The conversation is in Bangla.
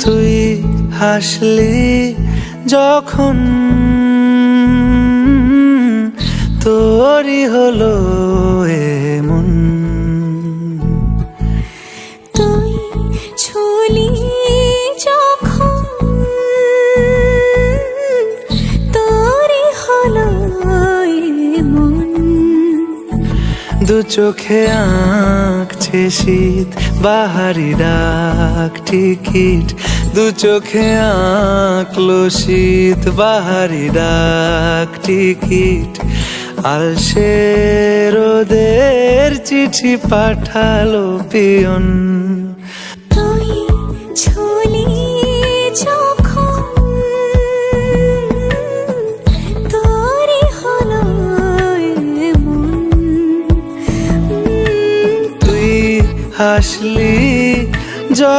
তুই হাসলি যখন তোরই হলো এমন। তুই ছুলি যখন তোরই হলো এমন। দু চোখে আঁকছে শীত বাহারি ডাক টিকিট, দু চোখে আঁকলো শীত বাহারি ডাক টিকিট। আলসে রোদের চিঠি পাঠালো পিয়ন। তুই ছুলি যখন তোরই হলো এমন। তুই হাসলি